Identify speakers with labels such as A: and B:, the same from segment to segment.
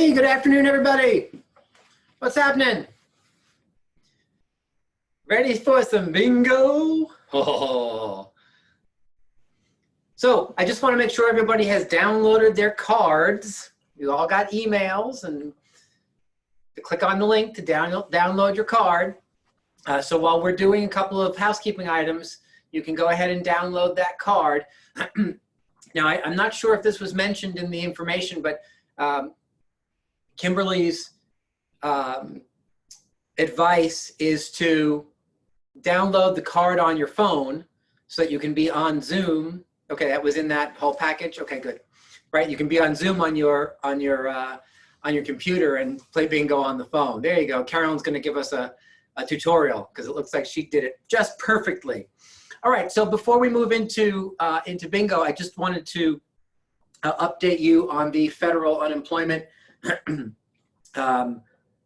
A: Hey, good afternoon, everybody. What's happening? Ready for some bingo? Oh. So I just want to make sure everybody has downloaded their cards. You all got emails, and to click on the link to download your card. So while we're doing a couple of housekeeping items, you can go ahead and download that card. Now, I'm not sure if this was mentioned in the information, but Kimberly's advice is to download the card on your phone so that you can be on Zoom. Okay, that was in that whole package. Okay, good. Right, you can be on Zoom on your computer and play bingo on the phone. There you go. Carolyn's going to give us a tutorial because it looks like she did it just perfectly. All right, so before we move into bingo, I just wanted to update you on the federal unemployment.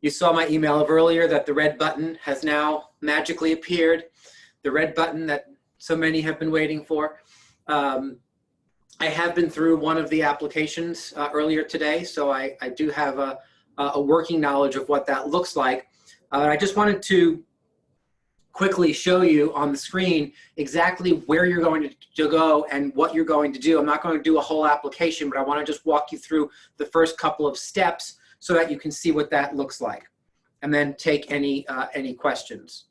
A: You saw my email of earlier that the red button has now magically appeared, the red button that so many have been waiting for. I have been through one of the applications earlier today, so I do have a working knowledge of what that looks like. I just wanted to quickly show you on the screen exactly where you're going to go and what you're going to do. I'm not going to do a whole application, but I want to just walk you through the first couple of steps so that you can see what that looks like, and then take any questions.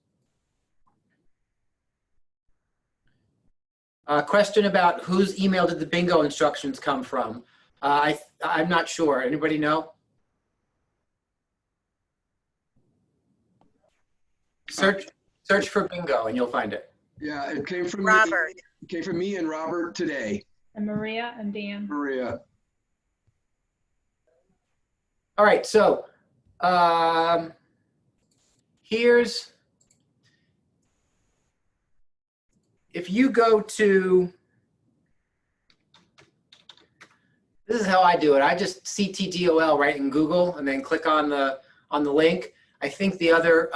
A: Question about whose email did the bingo instructions come from? I'm not sure. Anybody know? Search for bingo and you'll find it.
B: Yeah, it came from
C: Robert.
B: It came from me and Robert today.
D: And Maria and Dan.
B: Maria.
A: All right, so here's, if you go to, this is how I do it. I just CTDOL right in Google and then click on the link. I think the other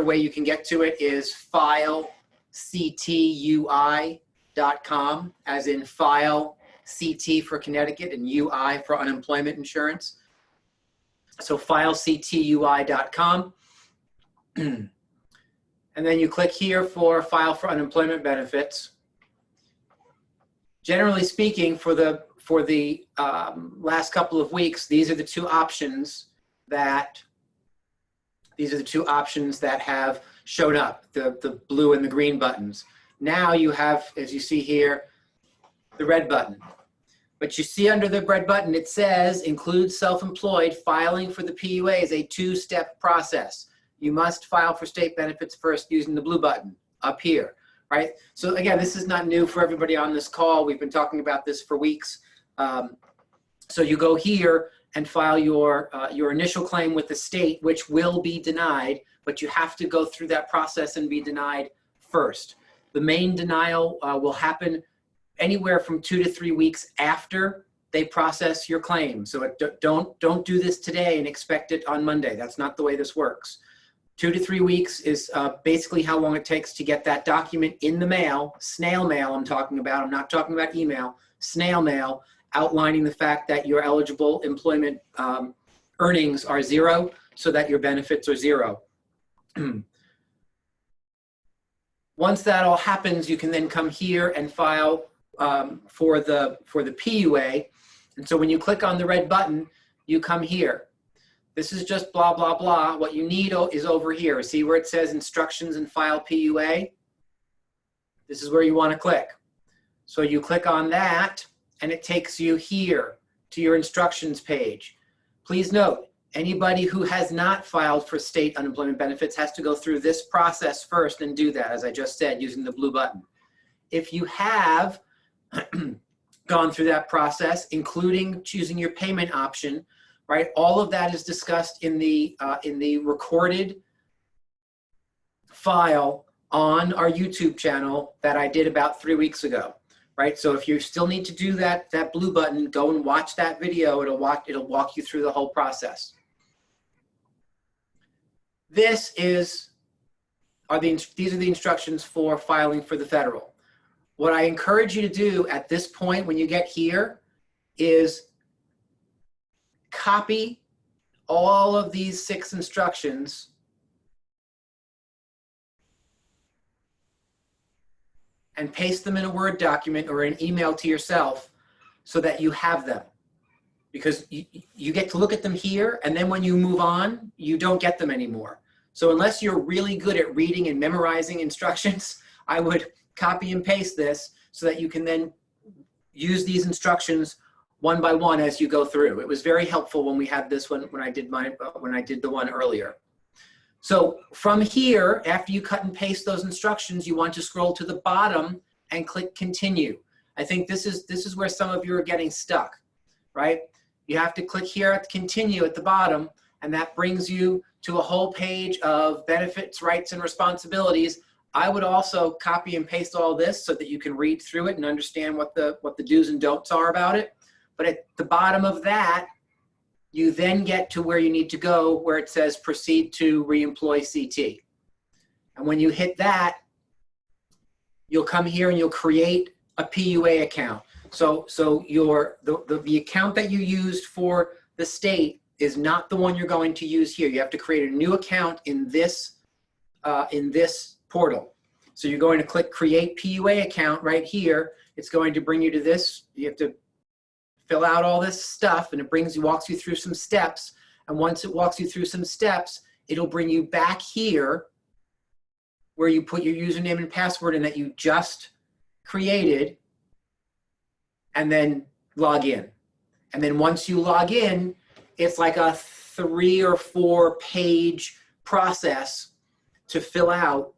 A: way you can get to it is filectui.com, as in file CT for Connecticut and UI for unemployment insurance. So filectui.com. And then you click here for file for unemployment benefits. Generally speaking, for the last couple of weeks, these are the two options that have shown up, the blue and the green buttons. Now you have, as you see here, the red button. But you see under the red button, it says include self-employed. Filing for the PUA is a two-step process. You must file for state benefits first using the blue button up here, right? So again, this is not new for everybody on this call. We've been talking about this for weeks. So you go here and file your initial claim with the state, which will be denied, but you have to go through that process and be denied first. The main denial will happen anywhere from 2 to 3 weeks after they process your claim. So don't do this today and expect it on Monday. That's not the way this works. 2 to 3 weeks is basically how long it takes to get that document in the mail, snail mail I'm talking about. I'm not talking about email, snail mail, outlining the fact that your eligible employment earnings are zero, so that your benefits are zero. Once that all happens, you can then come here and file for the PUA. And so when you click on the red button, you come here. This is just blah, blah, blah. What you need is over here. See where it says instructions and file PUA? This is where you want to click. So you click on that, and it takes you here to your instructions page. Please note, anybody who has not filed for state unemployment benefits has to go through this process first and do that, as I just said, using the blue button. If you have gone through that process, including choosing your payment option, right? All of that is discussed in the recorded file on our YouTube channel that I did about 3 weeks ago. Right, so if you still need to do that blue button, go and watch that video. It'll walk you through the whole process. These are the instructions for filing for the federal. What I encourage you to do at this point when you get here is copy all of these 6 instructions and paste them in a Word document or an email to yourself so that you have them. Because you get to look at them here, and then when you move on, you don't get them anymore. So unless you're really good at reading and memorizing instructions, I would copy and paste this so that you can then use these instructions one by one as you go through. It was very helpful when we had this one, when I did the one earlier. So from here, after you cut and paste those instructions, you want to scroll to the bottom and click continue. I think this is where some of you are getting stuck, right? You have to click here at continue at the bottom, and that brings you to a whole page of benefits, rights, and responsibilities. I would also copy and paste all this so that you can read through it and understand what the do's and don'ts are about it. But at the bottom of that, you then get to where you need to go, where it says proceed to reemploy CT. And when you hit that, you'll come here and you'll create a PUA account. So the account that you used for the state is not the one you're going to use here. You have to create a new account in this portal. So you're going to click create PUA account right here. It's going to bring you to this. You have to fill out all this stuff, and it walks you through some steps. And once it walks you through some steps, it'll bring you back here where you put your username and password in that you just created, and then log in. And then once you log in, it's like a 3 or 4 page process to fill out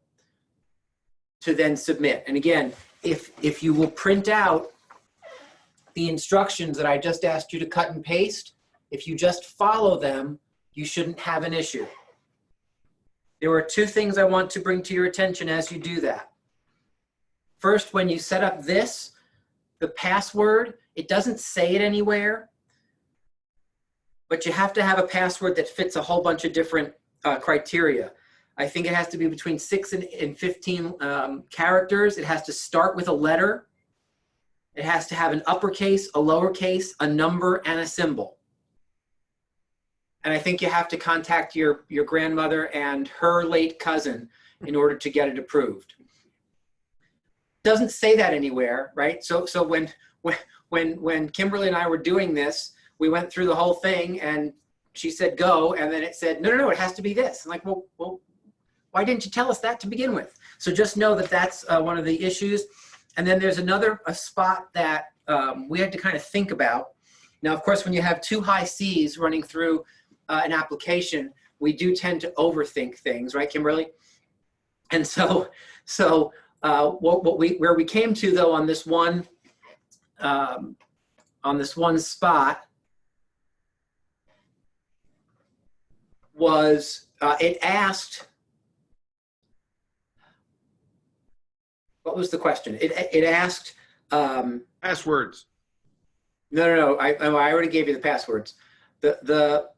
A: to then submit. And again, if you will print out the instructions that I just asked you to cut and paste, if you just follow them, you shouldn't have an issue. There are 2 things I want to bring to your attention as you do that. First, when you set up this, the password, it doesn't say it anywhere, but you have to have a password that fits a whole bunch of different criteria. I think it has to be between 6 and 15 characters. It has to start with a letter. It has to have an uppercase, a lowercase, a number, and a symbol. And I think you have to contact your grandmother and her late cousin in order to get it approved. It doesn't say that anywhere, right? So when Kimberly and I were doing this, we went through the whole thing, and she said go, and then it said no, it has to be this. I'm like, well, why didn't you tell us that to begin with? So just know that that's one of the issues. And then there's a spot that we had to kind of think about. Now, of course, when you have 2 high C's running through an application, we do tend to overthink things, right, Kimberly? And so where we came to though on this one spot was it asked. What was the question? It asked.
C: Passwords.
A: No. I already gave you the passwords. The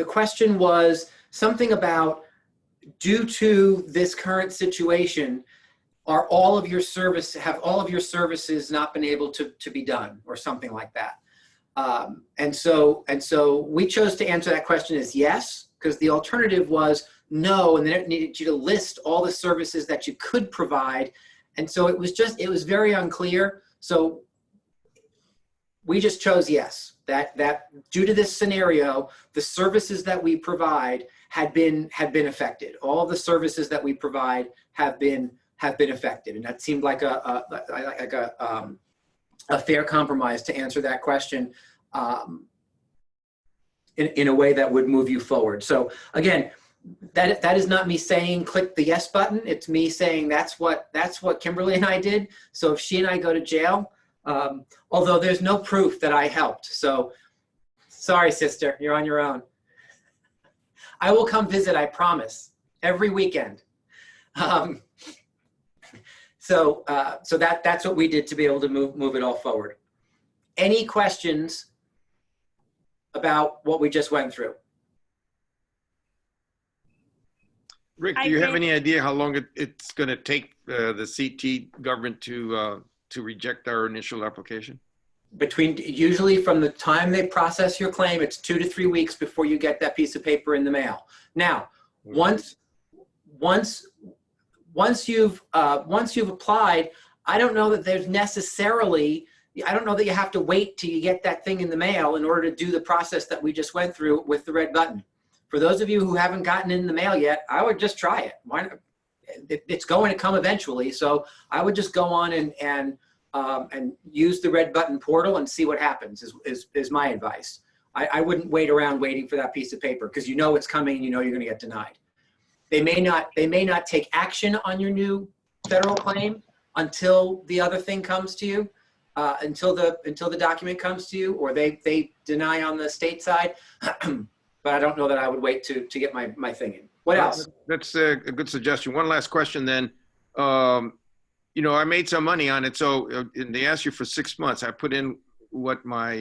A: question was something about, due to this current situation, have all of your services not been able to be done, or something like that. And so we chose to answer that question as yes, because the alternative was no, and then it needed you to list all the services that you could provide. And so it was very unclear. So we just chose yes, that due to this scenario, the services that we provide had been affected. All of the services that we provide have been affected. And that seemed like a fair compromise to answer that question in a way that would move you forward. So again, that is not me saying click the yes button. It's me saying that's what Kimberly and I did. So if she and I go to jail, although there's no proof that I helped, so sorry, sister, you're on your own. I will come visit, I promise, every weekend. So that's what we did to be able to move it all forward. Any questions about what we just went through?
C: Rick, do you have any idea how long it's going to take the CT government to reject our initial application?
A: Usually from the time they process your claim, it's 2 to 3 weeks before you get that piece of paper in the mail. Now, once you've applied, I don't know that there's necessarily, I don't know that you have to wait till you get that thing in the mail in order to do the process that we just went through with the red button. For those of you who haven't gotten it in the mail yet, I would just try it. Why not? It's going to come eventually, so I would just go on and use the red button portal and see what happens is my advice. I wouldn't wait around waiting for that piece of paper because you know it's coming and you know you're going to get denied. They may not take action on your new federal claim until the other thing comes to you, until the document comes to you, or they deny on the state side. But I don't know that I would wait to get my thing in. What else?
C: That's a good suggestion. One last question then. You know, I made some money on it, so and they asked you for 6 months. I put in what my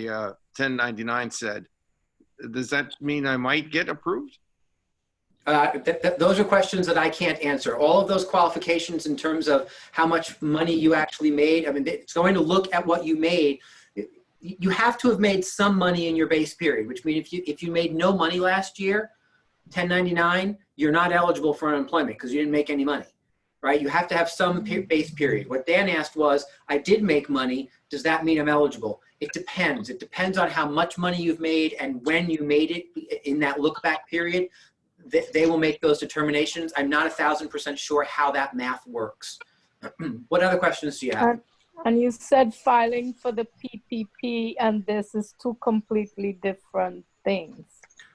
C: 1099 said. Does that mean I might get approved?
A: Those are questions that I can't answer. All of those qualifications in terms of how much money you actually made, I mean, it's going to look at what you made. You have to have made some money in your base period, which means if you made no money last year, 1099, you're not eligible for unemployment because you didn't make any money, right? You have to have some base period. What Dan asked was, I did make money. Does that mean I'm eligible? It depends. It depends on how much money you've made and when you made it in that look back period. They will make those determinations. I'm not 1,000% sure how that math works. What other questions do you have?
D: And you said filing for the PPP, and this is two completely different things.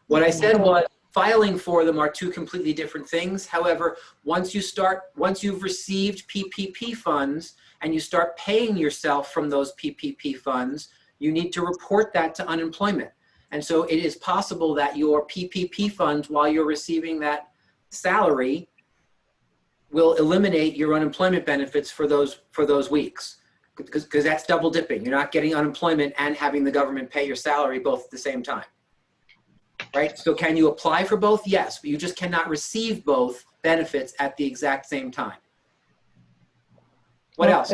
A: What I said was filing for them are two completely different things. However, once you've received PPP funds and you start paying yourself from those PPP funds, you need to report that to unemployment. And so it is possible that your PPP funds, while you're receiving that salary, will eliminate your unemployment benefits for those weeks. Because that's double dipping. You're not getting unemployment and having the government pay your salary both at the same time, right? So can you apply for both? Yes, but you just cannot receive both benefits at the exact same time. What else?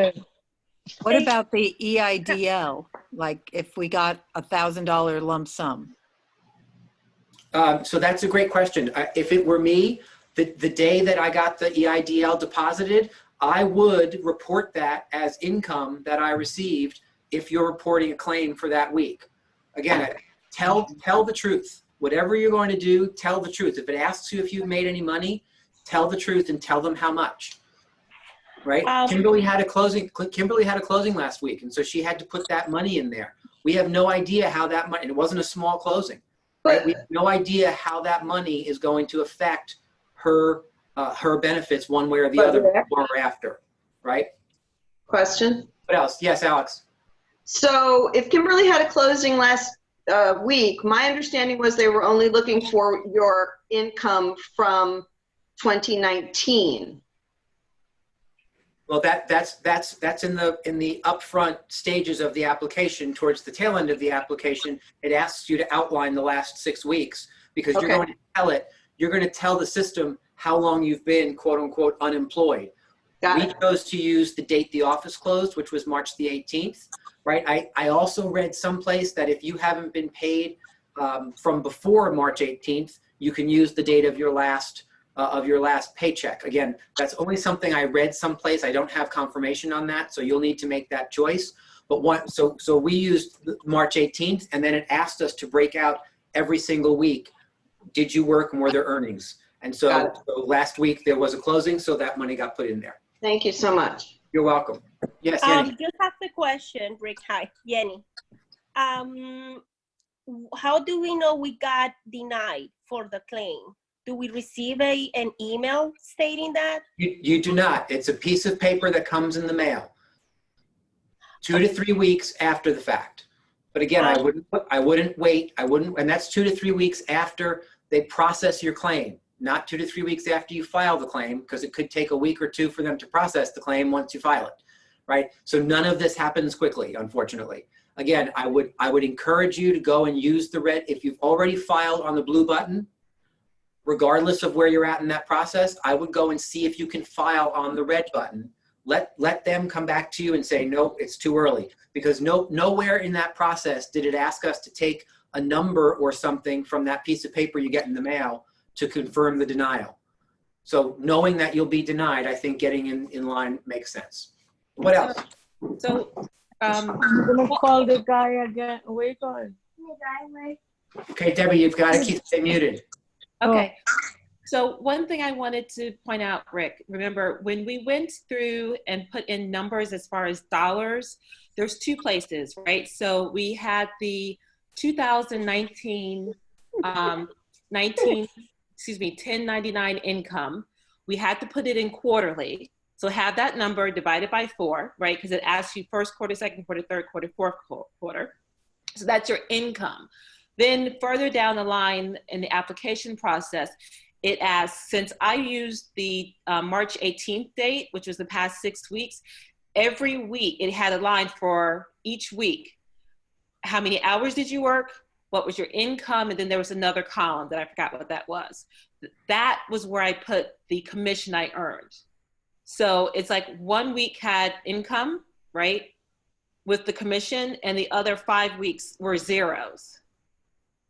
E: What about the EIDL? Like if we got $1,000 lump sum?
A: So that's a great question. If it were me, the day that I got the EIDL deposited, I would report that as income that I received if you're reporting a claim for that week. Again, tell the truth. Whatever you're going to do, tell the truth. If it asks you if you've made any money, tell the truth and tell them how much. Right? Kimberly had a closing last week, and so she had to put that money in there. We have no idea how that money, and it wasn't a small closing, right? We have no idea how that money is going to affect her benefits one way or the other before or after, right?
F: Question?
A: What else? Yes, Alex.
F: So if Kimberly had a closing last week, my understanding was they were only looking for your income from 2019.
A: Well, that's in the upfront stages of the application. Towards the tail end of the application, it asks you to outline the last 6 weeks because you're going to tell it. You're going to tell the system how long you've been, quote unquote, unemployed. We chose to use the date the office closed, which was March the 18th, right? I also read someplace that if you haven't been paid from before March 18th, you can use the date of your last paycheck. Again, that's only something I read someplace. I don't have confirmation on that, so you'll need to make that choice. But so we used March 18th, and then it asked us to break out every single week. Did you work and were there earnings? And so last week there was a closing, so that money got put in there.
F: Thank you so much.
A: You're welcome. Yes, Jenny.
G: Just have a question, Rick. Hi, Jenny. How do we know we got denied for the claim? Do we receive an email stating that?
A: You do not. It's a piece of paper that comes in the mail 2 to 3 weeks after the fact. But again, I wouldn't wait. And that's 2 to 3 weeks after they process your claim, not 2 to 3 weeks after you file the claim, because it could take a week or two for them to process the claim once you file it, right? So none of this happens quickly, unfortunately. Again, I would encourage you to go and use the red. If you've already filed on the blue button, regardless of where you're at in that process, I would go and see if you can file on the red button let them come back to you and say, no, it's too early. Because nowhere in that process did it ask us to take a number or something from that piece of paper you get in the mail to confirm the denial. So knowing that you'll be denied, I think getting in line makes sense. What else?
H: So,
D: I'm gonna call the guy again. Wait on.
A: Okay, Debbie, you've got to keep it muted.
H: okay. So one thing I wanted to point out, Rick, remember when we went through and put in numbers as far as dollars, there's two places, right? So we had the 2019, 1099 income. We had to put it in quarterly. So have that number divided by 4, right? Because it asks you first quarter, second quarter, third quarter, fourth quarter. So that's your income. Then further down the line in the application process, it asks, since I used the March 18th date, which was the past 6 weeks, every week it had a line for each week. How many hours did you work? What was your income? And then there was another column that I forgot what that was. That was where I put the commission I earned. So it's like 1 week had income, right, with the commission, and the other 5 weeks were zeros.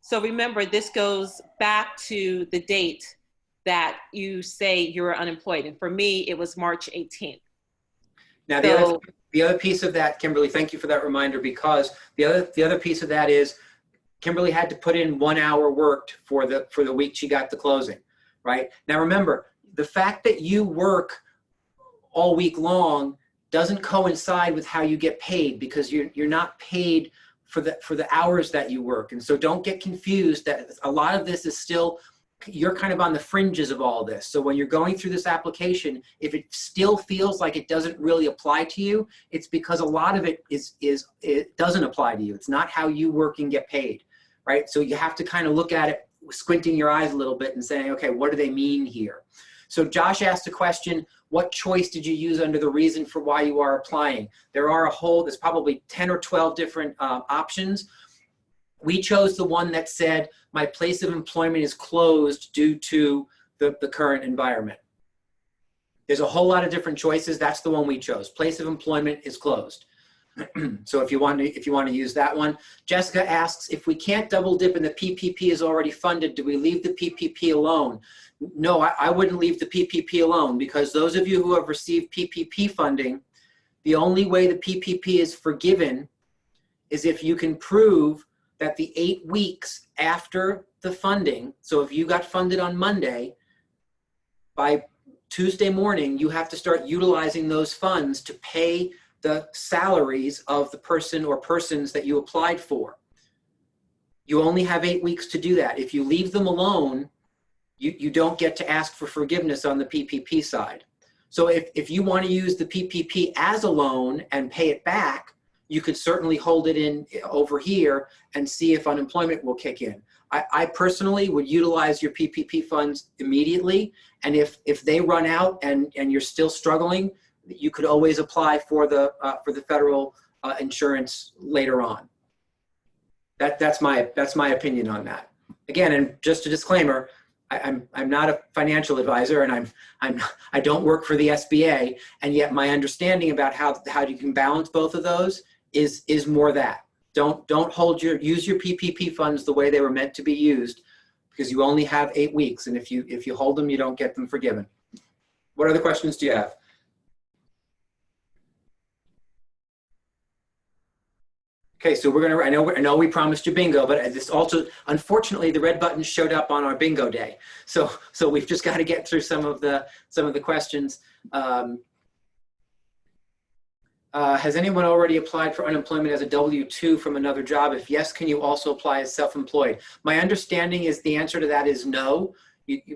H: So remember, this goes back to the date that you say you're unemployed. And for me, it was March 18th.
A: Now,
H: So,
A: the other piece of that, Kimberly, thank you for that reminder, because the other piece of that is Kimberly had to put in 1 hour worked for the week she got the closing, right? Now, remember, the fact that you work all week long doesn't coincide with how you get paid, because you're not paid for the hours that you work. And so don't get confused that a lot of this is still, you're kind of on the fringes of all this. So when you're going through this application, if it still feels like it doesn't really apply to you, it's because a lot of it it doesn't apply to you. It's not how you work and get paid, right? So you have to kind of look at it, squinting your eyes a little bit and saying, okay, what do they mean here? So Josh asked a question, what choice did you use under the reason for why you are applying? There's probably 10 or 12 different options. We chose the one that said, my place of employment is closed due to the current environment. There's a whole lot of different choices. That's the one we chose. Place of employment is closed. So if you want to use that one. Jessica asks, if we can't double dip and the PPP is already funded, do we leave the PPP alone? No, I wouldn't leave the PPP alone, because those of you who have received PPP funding, the only way the PPP is forgiven is if you can prove that the 8 weeks after the funding, so if you got funded on Monday, by Tuesday morning, you have to start utilizing those funds to pay the salaries of the person or persons that you applied for. You only have 8 weeks to do that. If you leave them alone, you don't get to ask for forgiveness on the PPP side. So if you want to use the PPP as a loan and pay it back, you could certainly hold it in over here and see if unemployment will kick in. I personally would utilize your PPP funds immediately. And if they run out and you're still struggling, you could always apply for the federal insurance later on. That's my opinion on that. Again, and just a disclaimer, I'm not a financial advisor, and I don't work for the SBA, and yet my understanding about how you can balance both of those is more that. Don't use your PPP funds the way they were meant to be used, because you only have 8 weeks, and if you hold them, you don't get them forgiven. What other questions do you have? Okay, so I know we promised you bingo, but this also, unfortunately, the red button showed up on our bingo day. So we've just got to get through some of the questions. Has anyone already applied for unemployment as a W-2 from another job? If yes, can you also apply as self-employed? My understanding is the answer to that is no,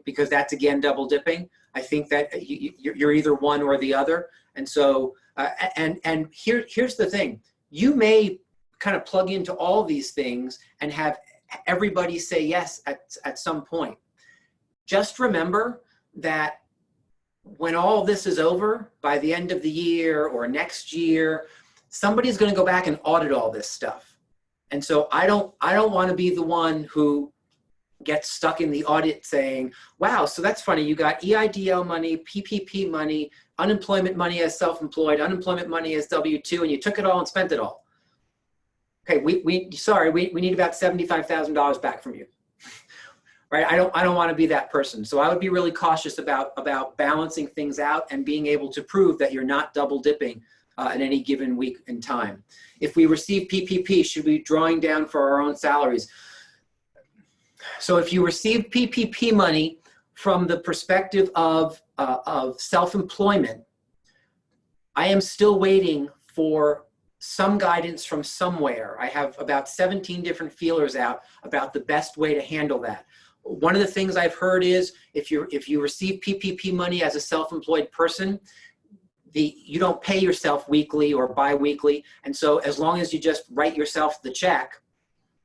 A: because that's, again, double dipping. I think that you're either one or the other. And so, and here's the thing. You may kind of plug into all these things and have everybody say yes at some point. Just remember that when all this is over, by the end of the year or next year, somebody's going to go back and audit all this stuff. And so I don't want to be the one who gets stuck in the audit saying, wow, so that's funny. You got EIDL money, PPP money, unemployment money as self-employed, unemployment money as W-2, and you took it all and spent it all. Okay, we need about $75,000 back from you. Right? I don't want to be that person. So I would be really cautious about balancing things out and being able to prove that you're not double dipping in any given week in time. If we receive PPP, should we be drawing down for our own salaries? So if you receive PPP money from the perspective of self-employment, I am still waiting for some guidance from somewhere. I have about 17 different feelers out about the best way to handle that. One of the things I've heard is if you receive PPP money as a self-employed person, you don't pay yourself weekly or bi-weekly. And so as long as you just write yourself the check,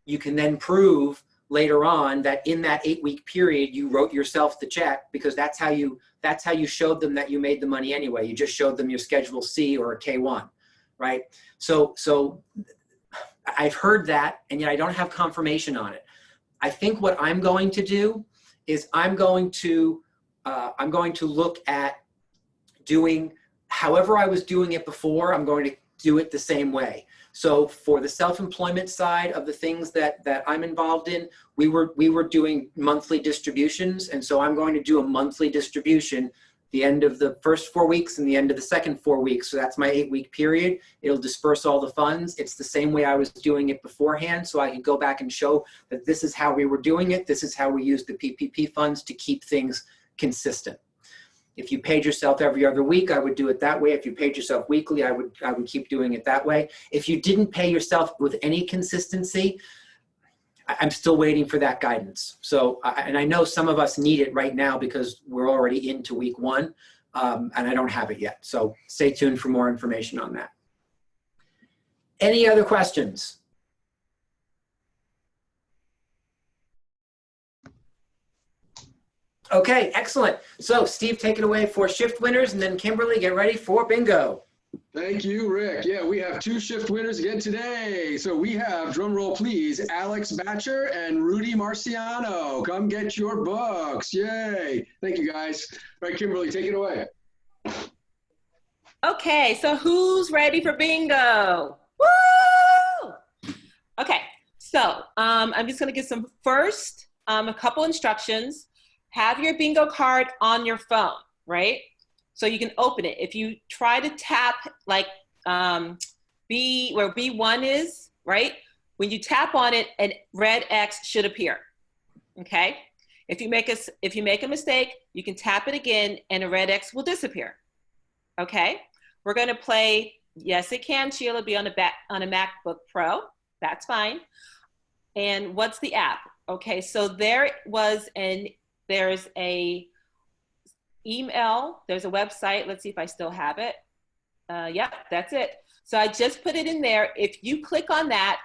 A: you can then prove later on that in that 8-week period, you wrote yourself the check, because that's how you showed them that you made the money anyway. You just showed them your Schedule C or a K-1, right? So I've heard that, and yet I don't have confirmation on it. I think what I'm going to do is I'm going to look at doing however I was doing it before. I'm going to do it the same way. So for the self-employment side of the things that I'm involved in, we were doing monthly distributions, and so I'm going to do a monthly distribution the end of the first 4 weeks and the end of the second 4 weeks. So that's my 8-week period. It'll disperse all the funds. It's the same way I was doing it beforehand, so I can go back and show that this is how we were doing it. This is how we use the PPP funds to keep things consistent. If you paid yourself every other week, I would do it that way. If you paid yourself weekly, I would keep doing it that way. If you didn't pay yourself with any consistency, I'm still waiting for that guidance. So, and I know some of us need it right now because we're already into week 1, and I don't have it yet. So stay tuned for more information on that. Any other questions? Okay, excellent. So Steve, take it away for shift winners, and then Kimberly, get ready for bingo.
B: Thank you, Rick. Yeah, we have 2 shift winners again today. So we have, drum roll please, Alix Bacher and Rudy Marciano. Come get your books. Yay. Thank you, guys. All right, Kimberly, take it away.
H: Okay, so who's ready for bingo? Woo! Okay, so I'm just gonna give some first, a couple instructions. Have your bingo card on your phone, right? So you can open it. If you try to tap like where B1 is, right? When you tap on it, a red X should appear, okay? If you make a mistake, you can tap it again and a red X will disappear, okay? We're gonna play, yes it can, Sheila, be on a MacBook Pro, that's fine. And what's the app? Okay, so there's a email, there's a website. Let's see if I still have it. Yep, that's it. So I just put it in there. If you click on that,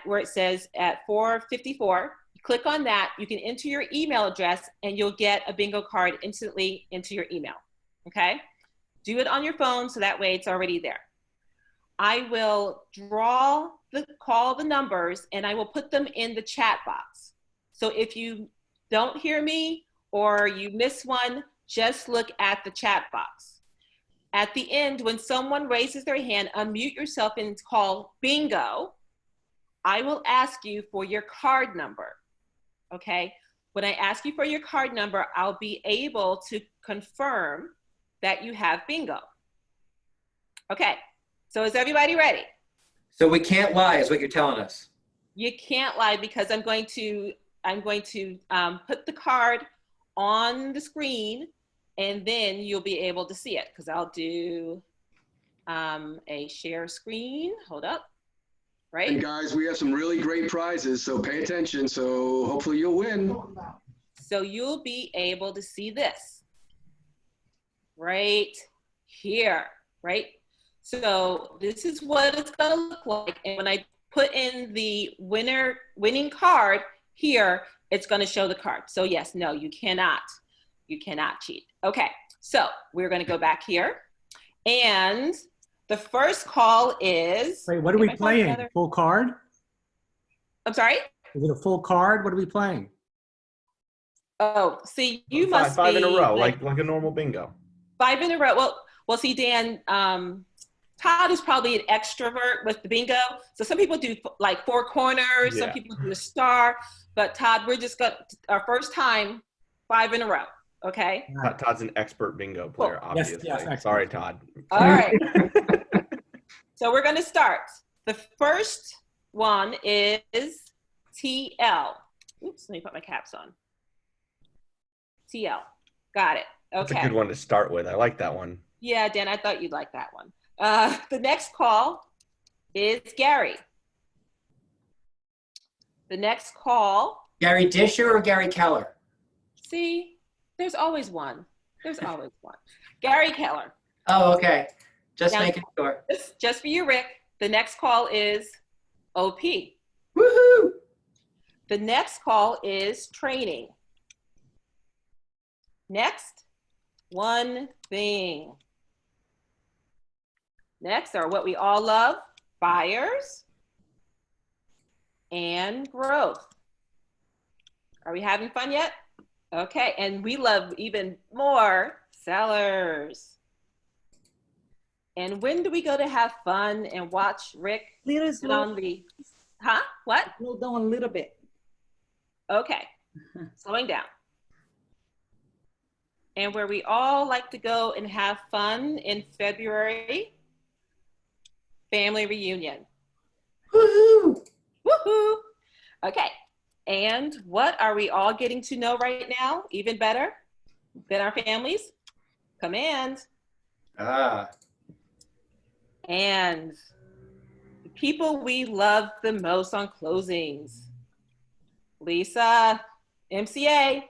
H: where it says at 454, you click on that, you can enter your email address and you'll get a bingo card instantly into your email, okay? Do it on your phone so that way it's already there. I will call the numbers and I will put them in the chat box. So if you don't hear me or you miss one, just look at the chat box. At the end, when someone raises their hand, unmute yourself and call bingo. I will ask you for your card number, okay? When I ask you for your card number, I'll be able to confirm that you have bingo. Okay, so is everybody ready?
A: So we can't lie is what you're telling us.
H: You can't lie because I'm going to put the card on the screen and then you'll be able to see it because I'll do a share screen. Hold up, right?
B: And guys, we have some really great prizes, so pay attention. So hopefully you'll win.
H: So you'll be able to see this right here, right? So this is what it's gonna look like. And when I put in the winning card here, it's going to show the card. So yes, no, you cannot cheat. Okay, so we're going to go back here. And the first call is...
I: Wait, what are we playing? Full card?
H: I'm sorry?
I: Is it a full card? What are we playing?
H: Oh, see, you must
J: five
H: be
J: in a row, like a normal bingo.
H: 5 in a row. Well, see, Dan, Todd is probably an extrovert with the bingo. So some people do like 4 corners, some people do a star. But Todd, we're just got our first time 5 in a row. Okay.
J: Todd's an expert bingo player, obviously.
I: Yes,
J: sorry, Todd.
H: All right. So we're going to start. The first one is TL. Oops, let me put my caps on. TL. Got it. Okay.
J: That's a good one to start with. I like that one.
H: Yeah, Dan, I thought you'd like that one. The next call is Gary. The next call.
A: Gary Disher or Gary Keller?
H: See, there's always one. There's always one. Gary Keller.
A: Oh, okay. Just
H: Now,
A: making sure.
H: Just for you, Rick. The next call is OP.
A: Woohoo!
H: The next call is training. Next, one thing. Next are what we all love, buyers and growth. Are we having fun yet? Okay, and we love even more sellers. And when do we go to have fun and watch Rick sit on the, what?
E: Slow down a little bit.
H: Okay, slowing down. And where we all like to go and have fun in February, family reunion.
A: Woohoo!
H: Woohoo! Okay, and what are we all getting to know right now, even better than our families? Command. And the people we love the most on closings. Lisa, MCA.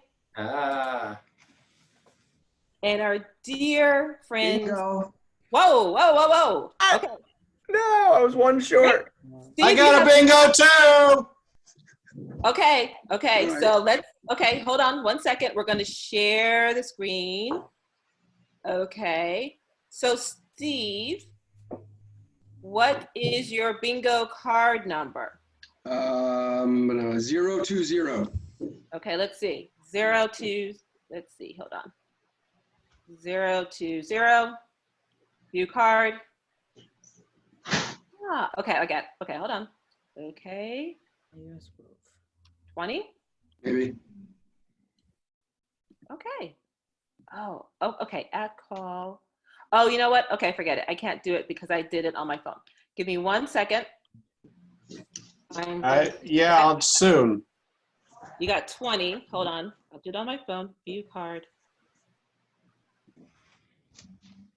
H: And our dear friend.
B: Bingo.
H: Whoa. Okay.
J: No, I was one short.
H: Steve,
K: I got a bingo too.
H: Okay,
B: Right.
H: so hold on 1 second. We're going to share the screen. Okay, so Steve, what is your bingo card number?
B: 020.
H: Okay, let's see. 02, let's see, hold on. 020, view card. Okay, I got it. Okay, hold on. Okay. 20?
B: Maybe.
H: Okay. Oh, okay, add call. Oh, you know what? Okay, forget it. I can't do it because I did it on my phone. Give me 1 second.
K: Yeah, soon.
H: You got 20. Hold on. I'll do it on my phone. View card.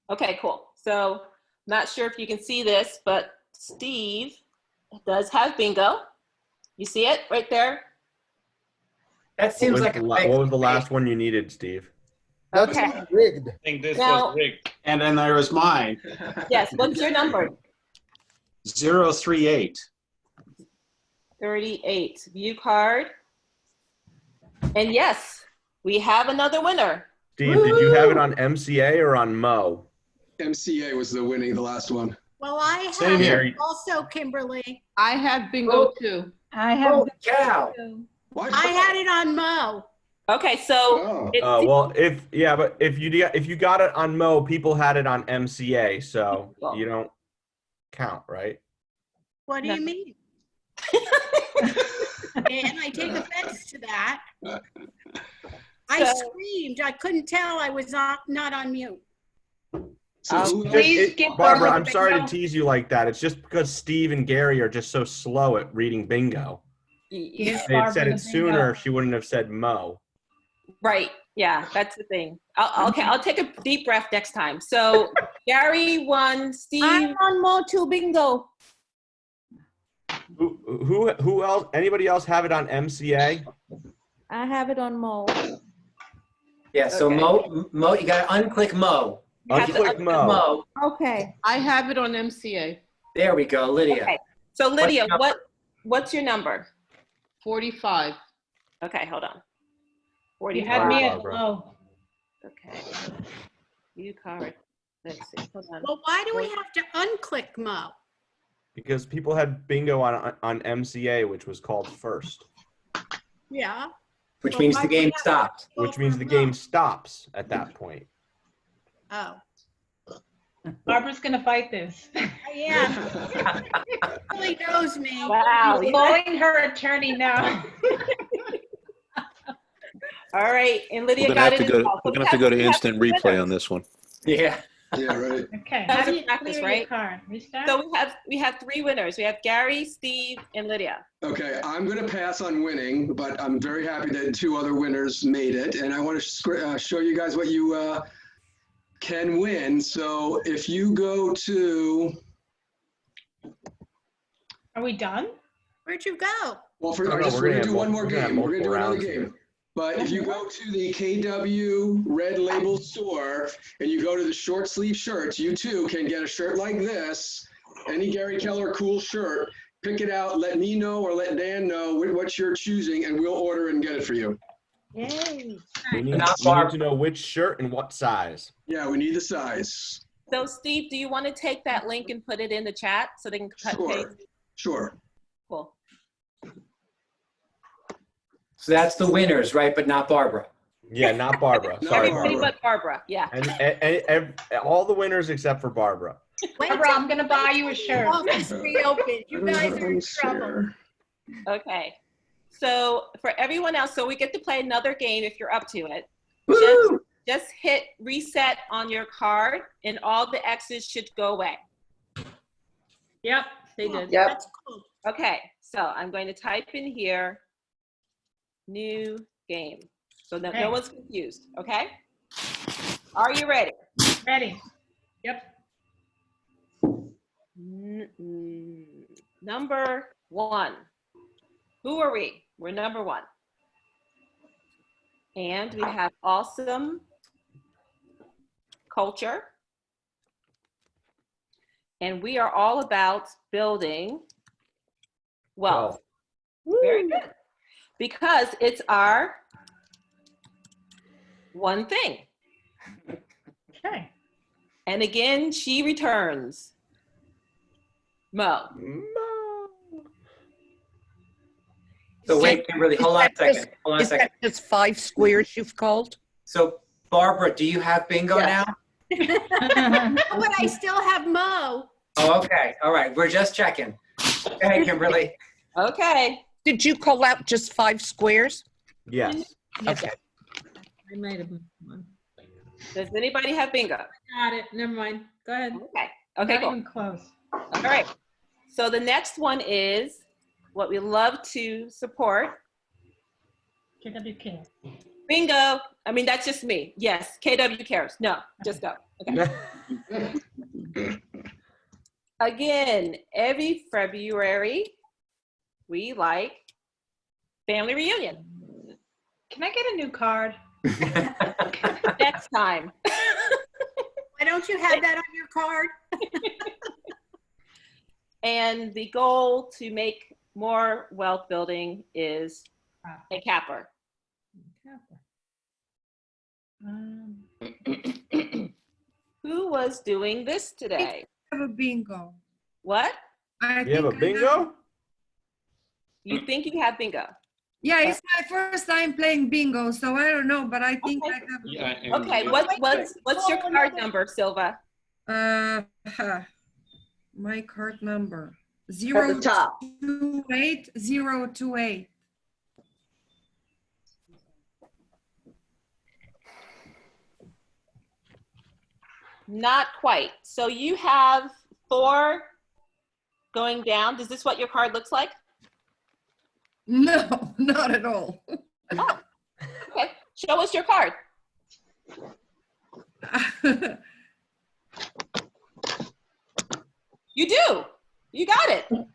H: Okay, cool. So, not sure if you can see this, but Steve does have bingo. You see it right there?
A: That seems like a
J: What was the last one you needed, Steve?
H: Okay.
K: Rigged.
L: I think this
H: Now-
L: was rigged.
K: And then there was mine.
H: Yes, what's your number?
K: 038.
H: 38. View card. And yes, we have another winner.
J: Steve, did you have it on MCA or on Mo?
B: MCA was the last one.
M: Well, I
K: Same
M: have
J: here.
M: it also, Kimberly.
N: I have bingo too.
D: I have
A: Holy cow.
B: What?
M: I had it on Mo.
H: Okay, so
B: Oh.
J: Well, if you got it on Mo, people had it on MCA, so you don't count, right?
M: What do you mean? And I take offense to that. I screamed. I couldn't tell I was not on mute.
J: Barbara, I'm sorry to tease you like that. It's just because Steve and Gary are just so slow at reading bingo. If they had said it sooner, she wouldn't have said Mo.
H: Right. Yeah, that's the thing. I'll take a deep breath next time. So Gary won. Steve.
D: I'm on Mo too, bingo.
J: Who else? Anybody else have it on MCA?
D: I have it on Mo.
A: Yeah, so
H: Okay.
A: Mo, you got to unclick Mo.
J: Unclick Mo.
D: Okay.
N: I have it on MCA.
A: There we go, Lydia.
H: Okay. So Lydia,
A: What's your
H: what's your number?
N: 45.
H: Okay, hold on.
D: You
H: 45.
D: had me at
J: Barbara.
D: Mo.
H: Okay. View card. Let's see. Hold on.
M: Well, why do we have to unclick Mo?
J: Because people had bingo on MCA, which was called first.
M: Yeah.
A: Which
M: Well,
A: means
M: why
A: the
M: do we
A: game
M: have
A: stopped.
M: to go
J: Which means
M: for
J: the
M: Mo?
J: game stops at that point.
M: Oh,
L: Barbara's gonna fight this.
M: I am. Really knows me.
H: Wow.
L: Calling her attorney now.
H: All right, and
O: We're
H: Lydia
O: gonna
H: got
O: have
H: it
O: to
H: as
O: go.
H: well.
O: We're
H: So
O: gonna have to go to
H: we have
O: instant
H: three
O: replay
H: winners.
O: on this one.
A: Yeah.
B: Yeah, right.
L: Okay.
H: That
L: How
H: was
L: do
H: a
L: you
H: practice,
L: clear
H: right?
L: your card? Restart?
H: So we have three winners. We have Gary, Steve, and Lydia.
B: Okay, I'm going to pass on winning, but I'm very happy that two other winners made it. And I want to show you guys what you can win. So if you go to,
L: Are we done?
M: Where'd you go?
B: well,
J: No,
B: we're
J: we're
B: going
J: gonna
B: to
J: have
B: do one more
J: we're gonna have
B: game. We're going to do
J: multiple
B: another
J: rounds
B: game.
J: here.
B: But if you go to the KW Red Label store and you go to the short sleeve shirts, you too can get a shirt like this, any Gary Keller cool shirt. Pick it out, let me know or let Dan know what you're choosing, and we'll order and get it for you.
L: Yay.
J: We need to know which shirt and what size.
B: Yeah, we need the size.
H: So Steve, do you want to take that link and put it in the chat so they can cut paste?
B: Sure, sure.
H: Cool.
A: So that's the winners, right? But not Barbara.
J: Yeah, not Barbara.
B: Not
J: Sorry,
H: Everybody
J: Barbara.
H: but Barbara. Yeah.
J: And all the winners except for Barbara.
L: Barbara, I'm gonna buy you a shirt.
M: Office reopened. You guys are in trouble.
H: Okay. So for everyone else, so we get to play another game if you're up to it.
A: Woo!
H: Just hit reset on your card and all the X's should go away.
L: Yep, they did.
F: Yep.
M: That's cool.
H: Okay, so I'm going to type in here, new game. So that no one's confused, okay? Are you ready?
L: Ready. Yep.
H: Number one. Who are we? We're number one. And we have awesome culture. And we are all about building wealth. Very good. Because it's our one thing.
L: Okay.
H: And again, she returns. Mo.
A: So wait, Kimberly, hold on a second. Hold on a
P: Is
A: second.
P: that just 5 squares you've called?
A: So Barbara, do you have bingo
F: Yes.
A: now?
M: But I still have Mo.
A: Oh, okay. All right. We're just checking. Go ahead, Kimberly.
H: Okay.
P: Did you call out just 5 squares?
J: Yes.
P: Okay.
L: I might have one.
H: Does anybody have bingo?
L: Got it. Never mind. Go ahead.
H: Okay. Okay,
L: Not
H: cool.
L: even close.
H: All right. So the next one is what we love to support.
L: KWK.
H: Bingo. I mean, that's just me. Yes. KW cares. No, just go. Okay. Again, every February, we like family reunion.
L: Can I get a new card?
H: Next time.
M: Why don't you have that on your card?
H: And the goal to make more wealth building is a capper. Who was doing this today?
Q: I have a bingo.
H: What?
J: You have a bingo?
H: You think you have bingo?
Q: Yeah, it's my first time playing bingo, so I don't know, but I think I have.
H: Okay, what's your card number, Silva?
Q: My card number
F: At the top.
Q: 028028.
H: Not quite. So you have 4 going down. Is this what your card looks like?
Q: No, not at all.
H: Oh, okay. Show us your card. You do. You got it. Okay.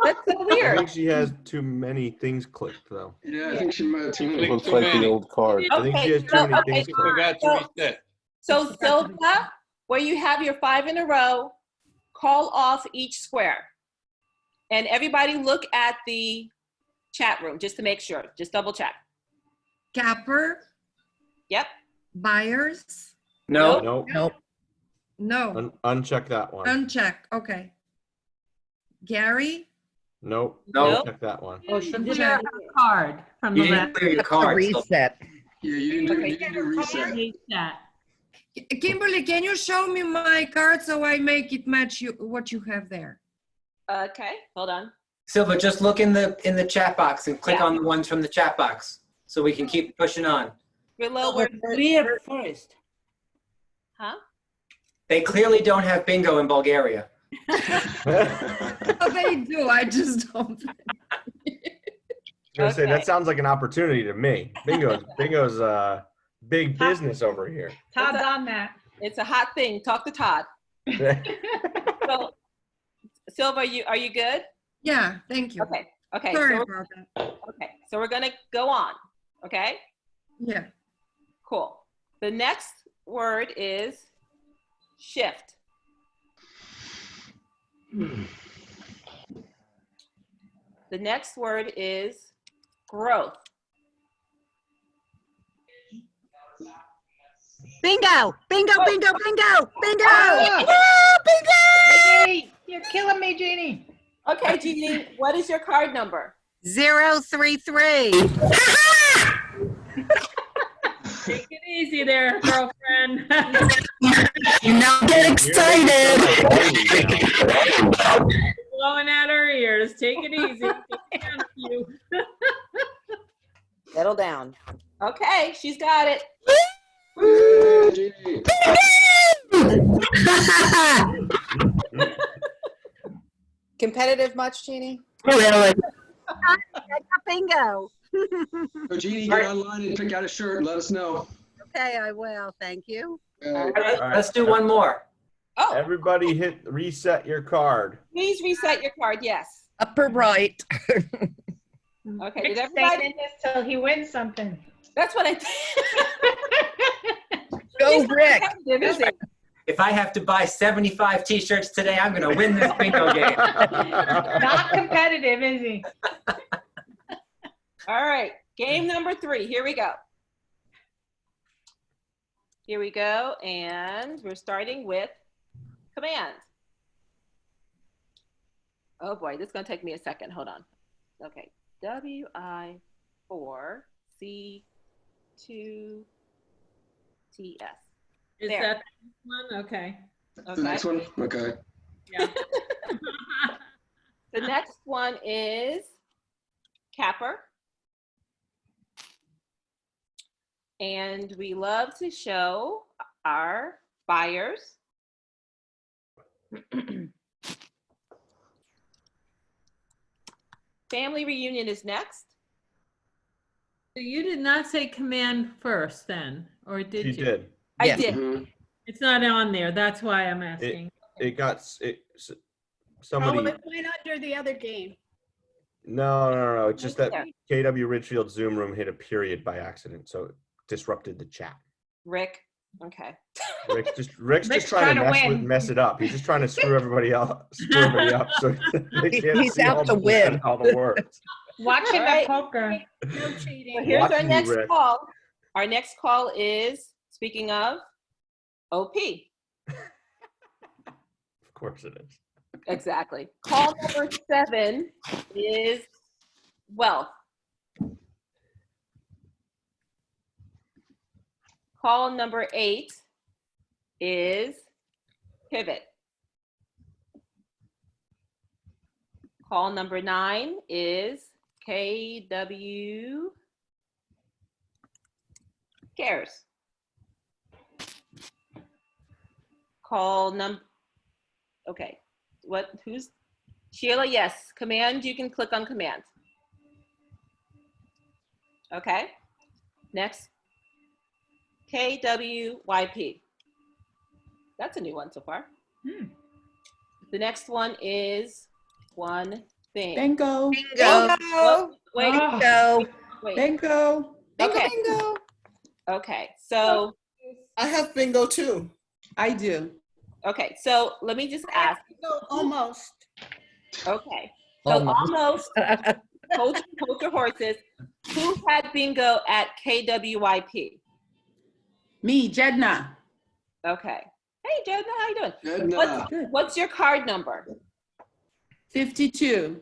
H: That's so
J: I
H: weird.
J: think she has too many things clicked, though.
B: Yeah, I think she might have too many.
O: Looks like the old card.
J: I think she has too many things clicked.
O: Forgot to reset.
H: So Silva, where you have your 5 in a row, call off each square. And everybody look at the chat room just to make sure. Just double check.
Q: Capper,
H: Yep.
Q: buyers,
A: No.
J: Nope.
P: Nope.
Q: no,
J: Uncheck that one.
Q: uncheck, okay. Gary?
J: Nope.
A: Nope.
J: Check that one.
L: Oh, she didn't
Q: Check.
L: have her card from
A: You
L: the
A: didn't
L: last.
A: clear your
P: That's the
A: card. So
P: reset.
B: Yeah, you didn't do, you didn't do reset.
L: Reset.
Q: Kimberly, can you show me my card so I make it match you what you have there?
H: Okay, hold on.
A: Silva, just look in the chat box and click
H: Yeah.
A: on the ones from the chat box so we can keep pushing on.
H: Below where,
M: Clear first.
H: huh?
A: They clearly don't have bingo in Bulgaria.
Q: Oh, they do. I just don't.
J: I was gonna say that sounds like an opportunity to me. Bingo's big business over here.
L: Todd's on that.
H: It's a hot thing. Talk to Todd. So, Silva, are you good?
Q: Yeah, thank you.
H: Okay. Okay.
Q: Sorry
H: so
Q: about that.
H: okay. So we're gonna go on. Okay.
Q: Yeah.
H: Cool. The next word is shift. The next word is growth.
M: Bingo! Bingo! Bingo! Bingo! Bingo!
L: Jeannie, you're killing me, Jeannie.
H: Okay, Jeannie, what is your card number?
M: 033.
L: Take it easy there, girlfriend.
P: Now get excited.
L: Blowing out her ears. Take it easy. Take care of you.
E: Settle down.
H: Okay, she's got it.
E: Competitive much, Jeannie?
M: Really? Bingo.
B: So Jeannie, get online and pick out a shirt and let us know.
M: Okay, I will. Thank you.
A: All right, let's do one more.
H: Oh,
J: Everybody hit reset your card.
H: please reset your card. Yes.
P: Upper right.
H: Okay.
L: Rick's
H: Did everybody?
L: staying in this till he wins something.
H: That's what I think.
P: Go, Rick.
A: If I have to buy 75 t-shirts today, I'm going to win this bingo game.
L: Not competitive, is he?
H: All right. Game number 3. Here we go. Here we go. And we're starting with command. Oh boy, this is going to take me a second. Hold on. Okay. WI4C2TS.
L: Is
H: There.
L: that the one? Okay.
B: The next one? Okay.
L: Yeah.
H: The next one is capper. And we love to show our buyers. Family reunion is next.
L: So you did not say command first then, or did you?
J: She did.
H: I did.
L: It's not on there. That's why I'm asking.
J: Somebody.
M: Oh, it went under the other game.
J: No. It's just that KW Ridgefield Zoom room hit a period by accident, so it disrupted the chat.
H: Rick. Okay.
J: Rick's just trying to mess it up. He's just trying to screw everybody up. So they can't
P: He's
J: see
P: out
J: all
P: to
J: the-
P: win.
J: all the words.
L: Watching the poker.
M: No cheating.
H: So here's our
J: Watching you,
H: next
J: Rick.
H: call. Our next call is, speaking of, OP.
J: Of course it is.
H: Exactly. Call number 7 is wealth. Call number 8 is pivot. Call number 9 is KW cares. Call okay. Who's Sheila? Yes. Command, you can click on command. Okay. Next. KWYP. That's a new one so far. The next one is one thing.
R: Bingo.
H: Bingo. Wait.
R: Bingo.
H: Wait.
R: Bingo.
H: Okay.
R: Bingo.
H: Okay. So
R: I have bingo too. I do.
H: okay. So let me just ask.
M: So almost.
H: Okay. So almost. Hold your horses. Who had bingo at KWYP?
R: Me, Jedna.
H: Okay. Hey, Jedna, how you doing?
B: Jedna.
H: What's your card number?
R: 52.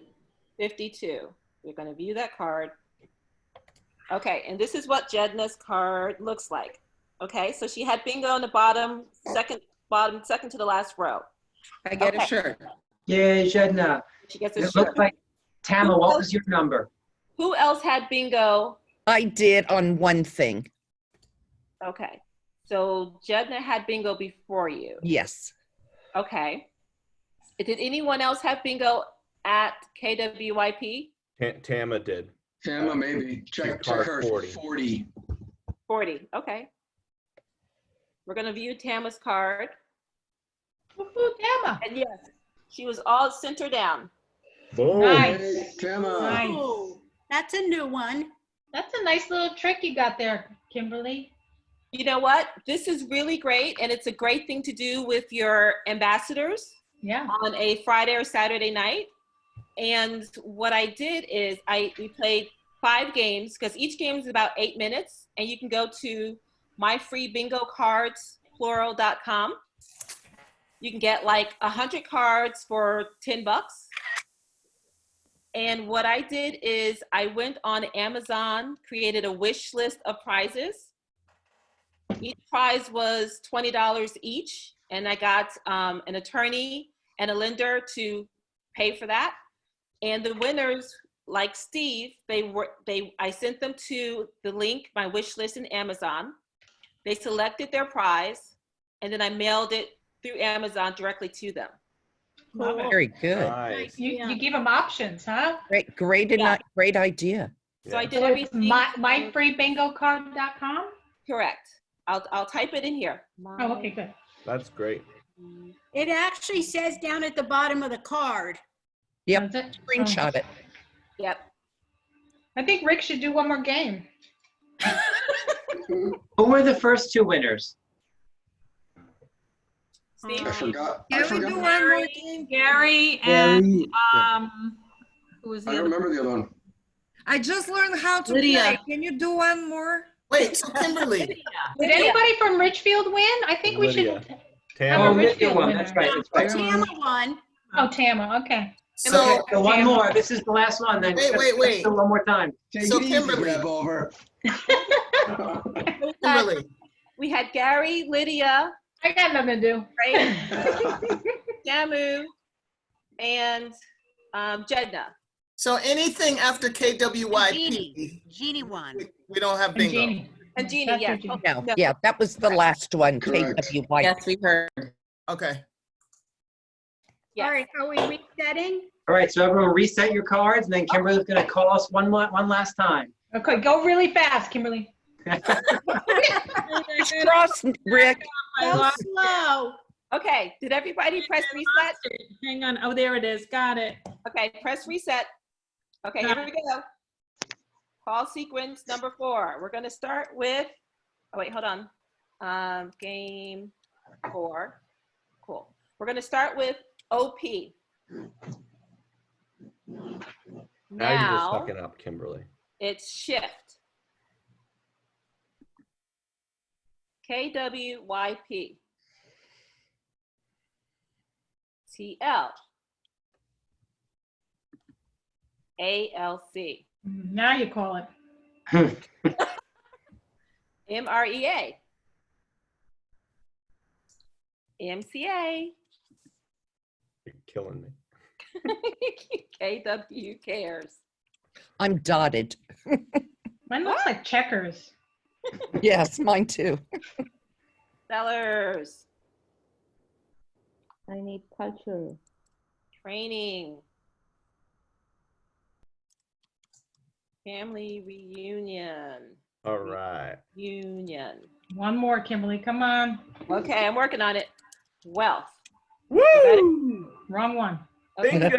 H: 52. We're going to view that card. Okay, and this is what Jedna's card looks like. Okay, so she had bingo on the second to the last row.
R: I get a
H: Okay.
R: shirt.
A: Yay, Jedna.
H: She gets a
A: It
H: shirt.
A: looks like, Tama, what was your number?
H: Who else had bingo?
P: I did on one thing.
H: Okay, so Jedna had bingo before you.
P: Yes.
H: Okay. Did anyone else have bingo at KWYP?
J: Tama did.
B: Tama, maybe. Check her. 40.
H: 40, okay. We're gonna view Tama's card.
L: Woo-hoo, Tama.
H: And yes, she was all center down.
J: Boom.
L: Nice.
B: Tama.
L: Nice.
M: Oh, that's a new one.
L: That's a nice little trick you got there, Kimberly.
H: You know what? This is really great, and it's a great thing to do with your ambassadors
L: Yeah.
H: on a Friday or Saturday night. And what I did is we played 5 games, because each game is about 8 minutes, and you can go to myfreebingocards.com. You can get like 100 cards for $10. And what I did is I went on Amazon, created a wish list of prizes. Each prize was $20 each, and I got an attorney and a lender to pay for that. And the winners, like Steve, I sent them to the link, my wish list in Amazon. They selected their prize, and then I mailed it through Amazon directly to them.
L: Love it.
P: Very good.
J: Nice.
L: You give them options, huh?
P: Great idea.
H: So I did
L: So it's
H: everything.
L: myfreebingocard.com?
H: Correct. I'll type it in here.
L: Oh, okay, good.
J: That's great.
M: It actually says down at the bottom of the card.
P: Yep.
L: That's it?
P: Screenshot it.
H: Yep.
L: I think Rick should do one more game.
A: Who were the first 2 winners?
H: Steve?
B: I forgot.
Q: Can we do one more game?
L: Gary and, who was
B: I
L: the
B: don't
L: other?
B: remember the other one.
Q: I just learned how to
R: Lydia.
Q: play. Can you do one more?
R: Wait, so Kimberly.
L: Did anybody from Richfield win? I think we
J: Lydia.
L: should have
J: Tama.
L: a Richfield
A: one.
L: winner.
A: That's right. That's right.
M: Tama won.
L: Oh, Tama, okay.
R: So,
A: Okay, so one
L: Tama.
A: more. This is the last one. Then
R: Wait.
A: let's do one more time.
B: Take
R: So
B: it easy,
R: Kimberly.
B: grab over.
R: Kimberly.
H: We had Gary, Lydia,
L: I got nothing to do.
H: right? Jamu, and Jedna.
R: So anything after KWYP,
M: Jeannie won.
R: we don't have
L: And
R: bingo.
L: Jeannie.
H: And Jeannie,
L: That's
H: yeah.
L: your Jeannie.
P: No, yeah, that was the last one,
B: Correct.
P: KWY.
E: Yes, we heard.
R: Okay.
H: Yes.
M: All right, are we resetting?
A: All right, so everyone reset your cards, and then Kimberly's going to call us one last time.
L: Okay, go really fast, Kimberly.
P: Cross, Rick.
M: Go slow.
H: Okay, did everybody press reset?
L: Hang on. Oh, there it is. Got it.
H: Okay, press reset. Okay, here we go. Call sequence number 4. We're gonna start with, oh wait, hold on. Game 4. Cool. We're gonna start with OP.
J: Now you're just
H: Now,
J: fucking up, Kimberly.
H: it's shift. KWYP. TL. ALC.
L: Now you call it.
H: MREA. MCA.
J: You're killing me.
H: KW cares.
P: I'm dotted.
L: Mine looks like checkers.
P: Yes, mine too.
H: Sellers.
D: I need culture.
H: Training. Family reunion.
J: All right.
H: Union.
L: One more, Kimberly. Come on.
H: Okay, I'm working on it. Wealth.
L: Woo! Wrong one.
H: Okay.
J: Bingo.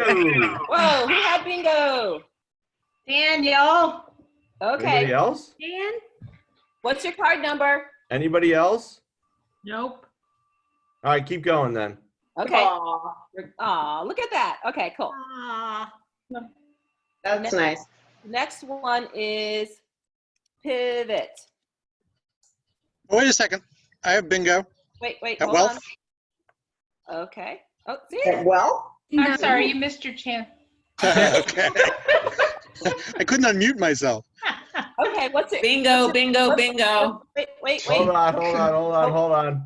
H: Whoa, who had bingo?
L: Daniel.
H: Okay.
J: Anybody else?
M: Dan?
H: What's your card number?
J: Anybody else?
L: Nope.
J: All right, keep going then.
H: Okay. Aw, look at that. Okay, cool.
M: Ah,
F: That's nice.
H: Next one is pivot.
O: Wait a second. I have bingo.
H: Wait,
O: At
H: hold
O: Wealth?
H: on. Okay. Oh, see?
F: Well,
S: I'm sorry, you missed your chance.
O: Okay. I couldn't unmute myself.
H: Okay, what's it?
L: Bingo, bingo, bingo.
H: Wait.
J: Hold on.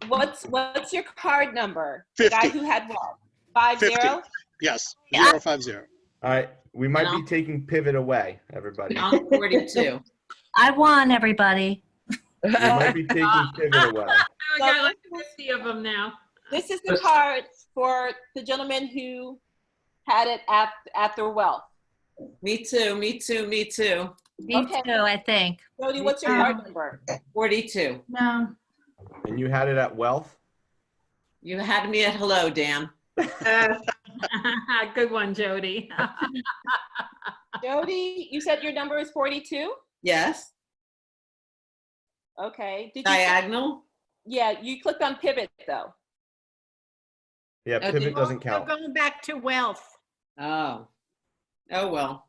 H: What's your card number?
O: 50.
H: The guy who had what? 50?
O: Yes, 050.
J: All right, we might be taking pivot away, everybody.
L: I'm 42.
T: I won, everybody.
J: We might be taking pivot away.
L: I got like 50 of them now.
H: This is the card for the gentleman who had it at their wealth.
L: Me too.
T: Me too, I think.
H: Jody, what's your card number?
L: 42.
S: No.
J: And you had it at wealth?
L: You had me at hello, Dan. Good one, Jody.
H: Jody, you said your number is 42?
L: Yes.
H: Okay. Did you
L: Diagonal?
H: Yeah, you clicked on pivot though.
J: Yeah, pivot doesn't count.
M: We're going back to wealth.
L: Oh. Oh, well.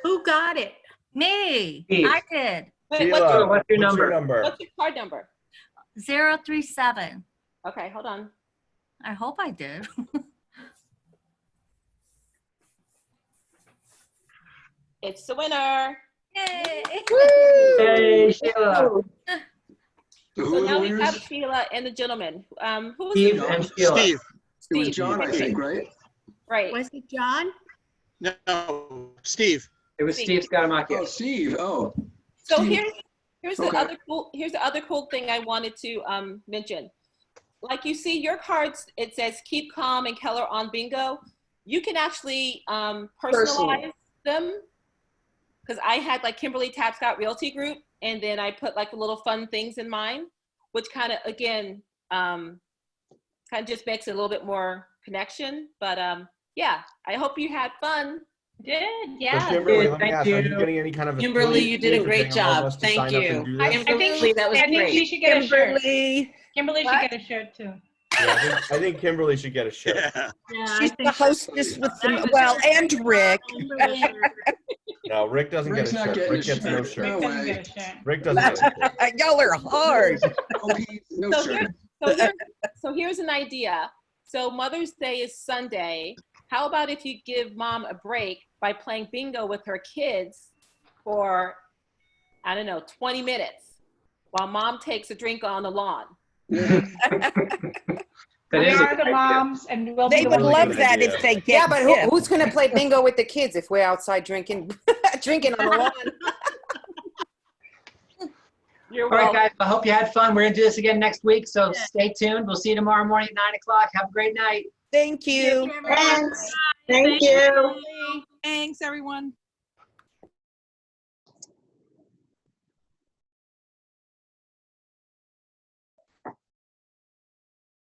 M: Who got it?
T: Me.
A: Steve.
T: I did.
H: Wait,
J: Sheila,
A: what's your number?
H: What's your card number?
T: 037.
H: Okay, hold on.
T: I hope I did.
H: It's the winner.
T: Yay.
A: Hey, Sheila.
H: So now we have Sheila and the gentleman. Who was
A: Steve
H: it?
A: and Sheila.
O: Steve.
B: It was
H: Steve.
B: John, I think, right?
H: Right.
M: Was it John?
O: No, Steve.
A: It was Steve Scaramacchia.
B: Oh, Steve. Oh.
H: So
B: Steve.
H: here's
B: Okay.
H: the other cool thing I wanted to mention. Like you see your cards, it says keep calm and Keller on bingo. You can actually personalize them. Because I had like Kimberly Tapscott Realty Group, and then I put like little fun things in mine, which kind of again kind of just makes it a little bit more connection. But yeah, I hope you had fun.
S: Did,
J: So
S: yeah.
J: Kimberly, let me
A: Thank
J: ask,
A: you.
J: are you getting any kind of
L: Kimberly, you did a
J: affiliate
L: great
J: thing on all of
L: job.
J: us to
L: Thank
J: sign up
L: you.
J: and do
S: I
J: this?
S: think
L: that was
S: I think
L: great.
S: she should get a shirt.
P: Kimberly.
S: Kimberly should
H: What?
S: get a shirt too.
J: Yeah, I think Kimberly should get a shirt.
O: Yeah.
L: Yeah,
P: She's the hostess with the, well, and Rick.
J: No, Rick doesn't
B: Rick's
J: get a
B: not
J: shirt.
B: getting
J: Rick
B: a
J: gets no
B: shirt.
J: shirt.
B: No
S: Rick doesn't
B: way.
S: get a shirt.
J: Rick doesn't get a shirt.
P: Y'all are hard.
B: No
H: So,
B: shirt.
H: so here's an idea. So Mother's Day is Sunday. How about if you give mom a break by playing bingo with her kids for, I don't know, 20 minutes while mom takes a drink on the lawn?
A: That
S: We
A: is a
S: are the
A: great
S: moms, and we'll
P: They
S: be the
P: would
S: ones.
P: love that if they get
U: Yeah, but
P: tips.
U: who's going to play bingo with the kids if we're outside drinking drinking on the lawn?
H: You're
A: All right,
H: welcome.
A: guys. I hope you had fun. We're going to do this again next week, so stay tuned. We'll see you tomorrow morning at 9 o'clock. Have a great night.
P: Thank you.
F: Thanks. Thank you.
E: Thanks, everyone.